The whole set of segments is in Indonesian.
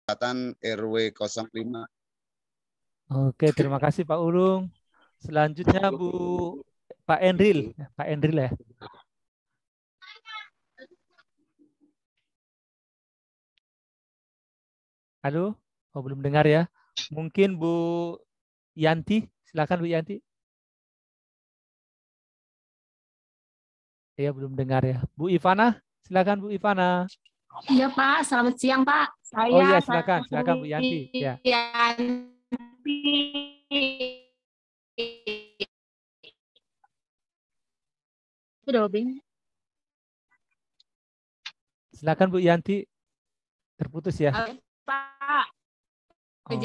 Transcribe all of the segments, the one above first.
Selatan RW 05. Oke, terima kasih Pak Ulung. Selanjutnya Pak Enril. Pak Enril ya. Halo, oh, belum dengar ya. Mungkin Bu Yanti, silakan Bu Yanti. Ya, belum dengar ya. Bu Ivana, silakan Bu Ivana. Iya Pak, selamat siang Pak. Oh Saya iya, silakan Bu Yanti. Ya. Silakan Bu Yanti. Terputus ya. Pak. Oh.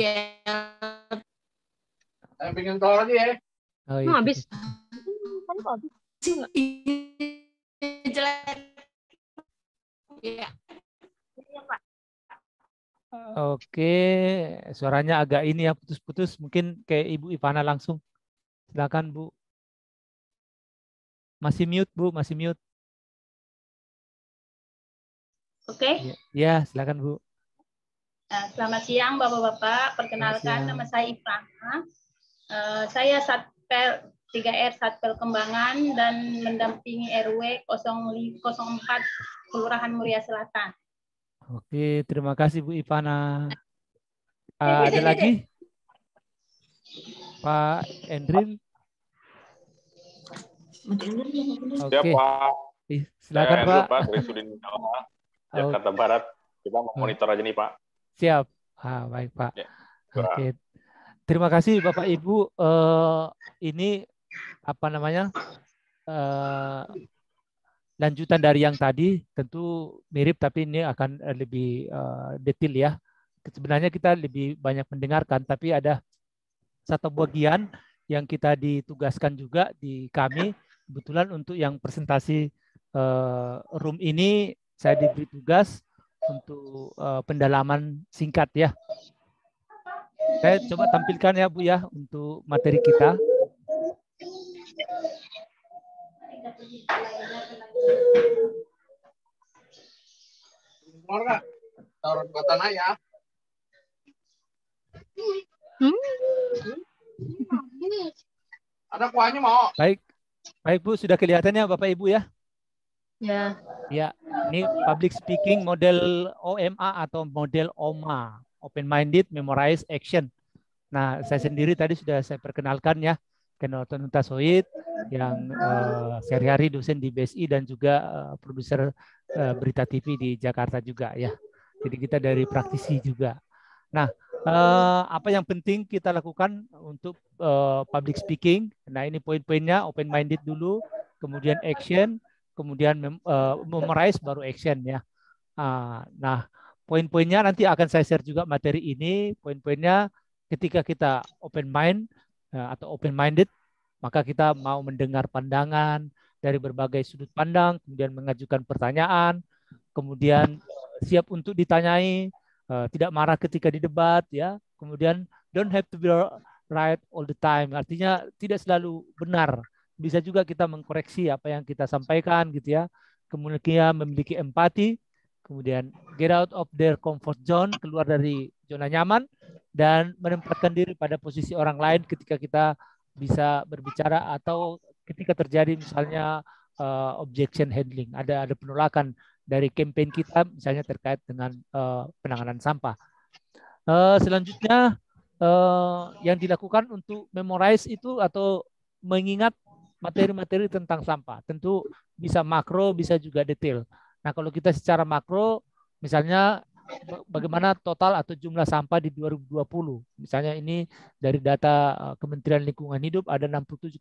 Saya pengen tahu lagi ya. Oh, iya. Habis. Oke, suaranya agak ini ya, putus-putus. Mungkin kayak Ibu Ivana langsung. Silakan Bu. Masih mute Bu, masih mute. Oke. Ya, silakan Bu. Selamat siang Bapak-Bapak. Perkenalkan nama saya Ivana. Saya Satpel 3R Satpel Kembangan dan mendampingi RW 04 Kelurahan Muria Selatan. Oke, terima kasih Bu Ivana. Ada lagi? Pak Endril? Oke. Ya, Pak. Silakan Pak. Pak dari Sudin Jakarta Barat. Kita mau monitor aja nih Pak. Siap. Baik Pak. Ya. Oke. Terima kasih Bapak Ibu. Ini apa namanya? Lanjutan dari yang tadi, tentu mirip tapi ini akan lebih detail ya. Sebenarnya kita lebih banyak mendengarkan, tapi ada satu bagian yang kita ditugaskan juga di kami. Kebetulan untuk yang presentasi room ini, saya diberi tugas untuk pendalaman singkat ya. Saya coba tampilkan ya Bu ya, untuk materi kita. Taruh ke tanah ya. Ada kuahnya mau? Baik Bu, sudah kelihatan ya Bapak Ibu ya? Ya. Ya, ini public speaking model OMA atau model OMA, Open Minded, Memorize, Action. Nah, saya sendiri tadi sudah saya perkenalkan ya, Kenalton Nutasoid, yang sehari-hari dosen di BSI dan juga produser berita TV di Jakarta juga ya. Jadi kita dari praktisi juga. Nah, apa yang penting kita lakukan untuk public speaking? Nah, ini poin-poinnya, open minded dulu, kemudian action, kemudian memorize baru action ya. Nah, poin-poinnya nanti akan saya share juga materi ini. Poin-poinnya ketika kita open mind atau open minded, maka kita mau mendengar pandangan dari berbagai sudut pandang, kemudian mengajukan pertanyaan, kemudian siap untuk ditanyai, tidak marah ketika didebat ya. Kemudian don't have to be right all the time. Artinya tidak selalu benar. Bisa juga kita mengkoreksi apa yang kita sampaikan gitu ya. Kemudian memiliki empati, kemudian get out of their comfort zone, keluar dari zona nyaman dan menempatkan diri pada posisi orang lain ketika kita bisa berbicara atau ketika terjadi misalnya objection handling, ada penolakan dari campaign kita misalnya terkait dengan penanganan sampah. Selanjutnya yang dilakukan untuk memorize itu atau mengingat materi-materi tentang sampah. Tentu bisa makro, bisa juga detail. Nah, kalau kita secara makro, misalnya bagaimana total atau jumlah sampah di 2020. Misalnya ini dari data Kementerian Lingkungan Hidup ada 67,8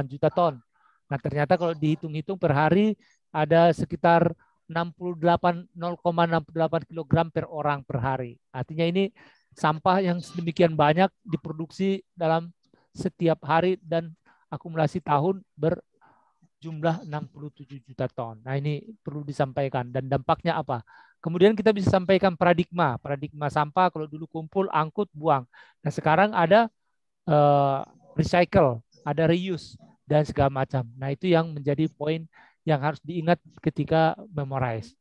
juta ton. Nah, ternyata kalau dihitung-hitung per hari ada sekitar 0,68 kilogram per orang per hari. Artinya ini sampah yang sedemikian banyak diproduksi dalam setiap hari dan akumulasi tahun berjumlah 67 juta ton. Nah, ini perlu disampaikan dan dampaknya apa? Kemudian kita bisa sampaikan paradigma sampah kalau dulu kumpul, angkut, buang. Nah, sekarang ada recycle, ada reuse dan segala macam. Nah, itu yang menjadi poin yang harus diingat ketika memorize.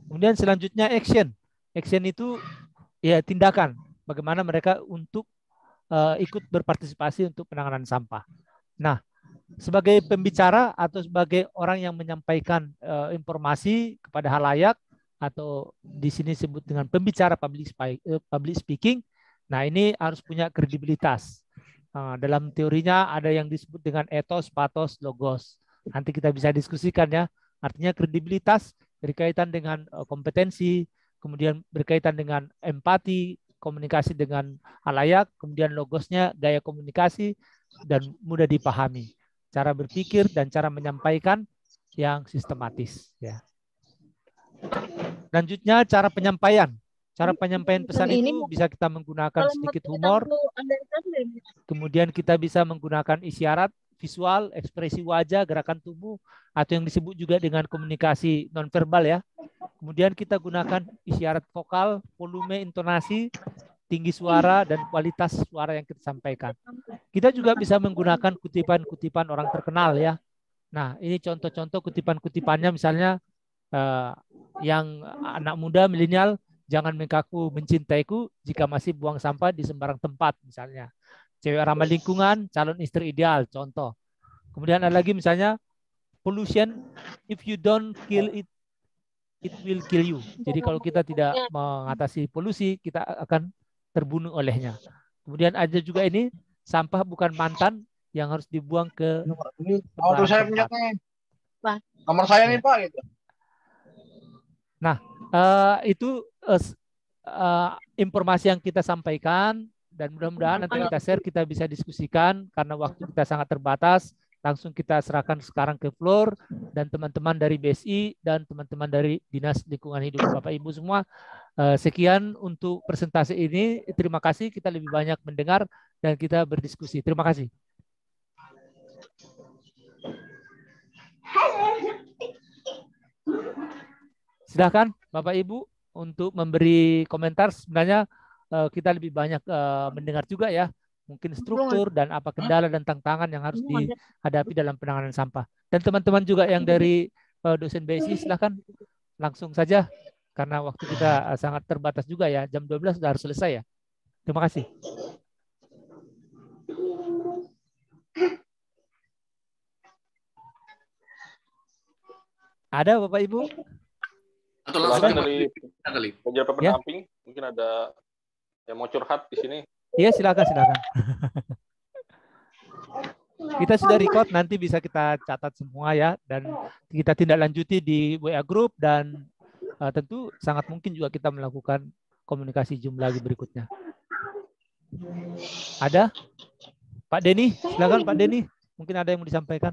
Kemudian selanjutnya action. Action itu ya tindakan bagaimana mereka untuk ikut berpartisipasi untuk penanganan sampah. Nah, sebagai pembicara atau sebagai orang yang menyampaikan informasi kepada halayak atau di sini disebut dengan pembicara public speaking. Nah, ini harus punya kredibilitas. Dalam teorinya ada yang disebut dengan ethos, pathos, logos. Nanti kita bisa diskusikan ya. Artinya kredibilitas berkaitan dengan kompetensi, kemudian berkaitan dengan empati, komunikasi dengan halayak, kemudian logosnya gaya komunikasi dan mudah dipahami. Cara berpikir dan cara menyampaikan yang sistematis. Ya. Selanjutnya cara penyampaian. Cara penyampaian pesan itu bisa kita menggunakan sedikit humor. Kemudian kita bisa menggunakan isyarat, visual, ekspresi wajah, gerakan tubuh, atau yang disebut juga dengan komunikasi nonverbal ya. Kemudian kita gunakan isyarat vokal, volume, intonasi, tinggi suara, dan kualitas suara yang kita sampaikan. Kita juga bisa menggunakan kutipan-kutipan orang terkenal ya. Nah, ini contoh-contoh kutipan-kutipannya misalnya yang anak muda milenial, jangan mengaku mencintaiku jika masih buang sampah di sembarang tempat misalnya. Cewek ramah lingkungan, calon istri ideal, contoh. Kemudian ada lagi misalnya pollution, if you don't kill it, it will kill you. Jadi kalau kita tidak mengatasi polusi, kita akan terbunuh olehnya. Kemudian ada juga ini, sampah bukan mantan yang harus dibuang ke Nomor saya punya nih. Nomor saya nih Pak. Gitu. Nah, itu informasi yang kita sampaikan dan mudah-mudahan nanti kita share, kita bisa diskusikan karena waktu kita sangat terbatas. Langsung kita serahkan sekarang ke floor dan teman-teman dari BSI dan teman-teman dari Dinas Lingkungan Hidup, Bapak Ibu semua. Sekian untuk presentasi ini. Terima kasih, kita lebih banyak mendengar dan kita berdiskusi. Terima kasih. Silakan Bapak Ibu untuk memberi komentar. Sebenarnya kita lebih banyak mendengar juga ya, mungkin struktur dan apa kendala dan tantangan yang harus dihadapi dalam penanganan sampah. Dan teman-teman juga yang dari dosen BSI, silakan langsung saja karena waktu kita sangat terbatas juga ya, jam 12 sudah harus selesai ya. Terima kasih. Ada Bapak Ibu? Atau langsung dari penjara ya? pendamping, mungkin ada yang mau curhat di sini. Iya, silakan. Kita sudah record, nanti bisa kita catat semua ya, dan kita tindak lanjuti di WA Group, dan tentu sangat mungkin juga kita melakukan komunikasi Zoom lagi berikutnya. Ada? Pak Denny, silakan Pak Denny, mungkin ada yang mau disampaikan.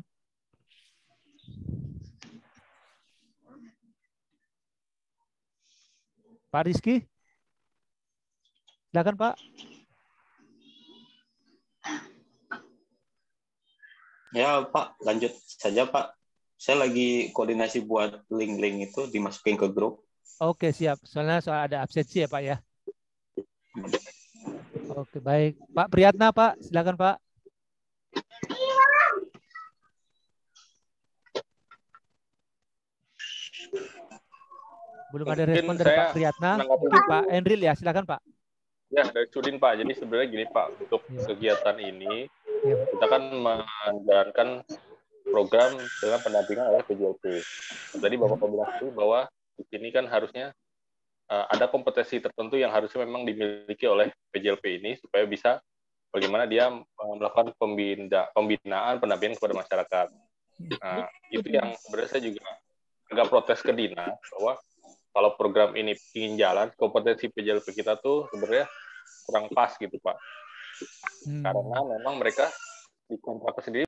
Pak Rizky, silakan Pak. Ya Pak, lanjut saja Pak. Saya lagi koordinasi buat link-link itu dimasukin ke grup. Oke, siap. Soalnya soal ada absensi ya Pak ya. Oke, baik. Pak Priyatna Pak, silakan Pak. Belum ada respon dari Pak Priyatna. Mungkin Pak Enril ya, silakan Pak. Ya, dari Sudin Pak. Jadi sebenarnya gini Pak, untuk kegiatan ini kita kan menjalankan program dengan pendampingan oleh PJLP. Tadi Bapak bilang bahwa di sini kan harusnya ada kompetensi tertentu yang harusnya memang dimiliki oleh PJLP ini supaya bisa bagaimana dia melakukan pembinaan pendampingan kepada masyarakat. Nah, itu yang sebenarnya saya juga agak protes ke Dinas bahwa kalau program ini ingin jalan, kompetensi PJLP kita tuh sebenarnya kurang pas gitu Pak. Karena memang mereka di kontrak sendiri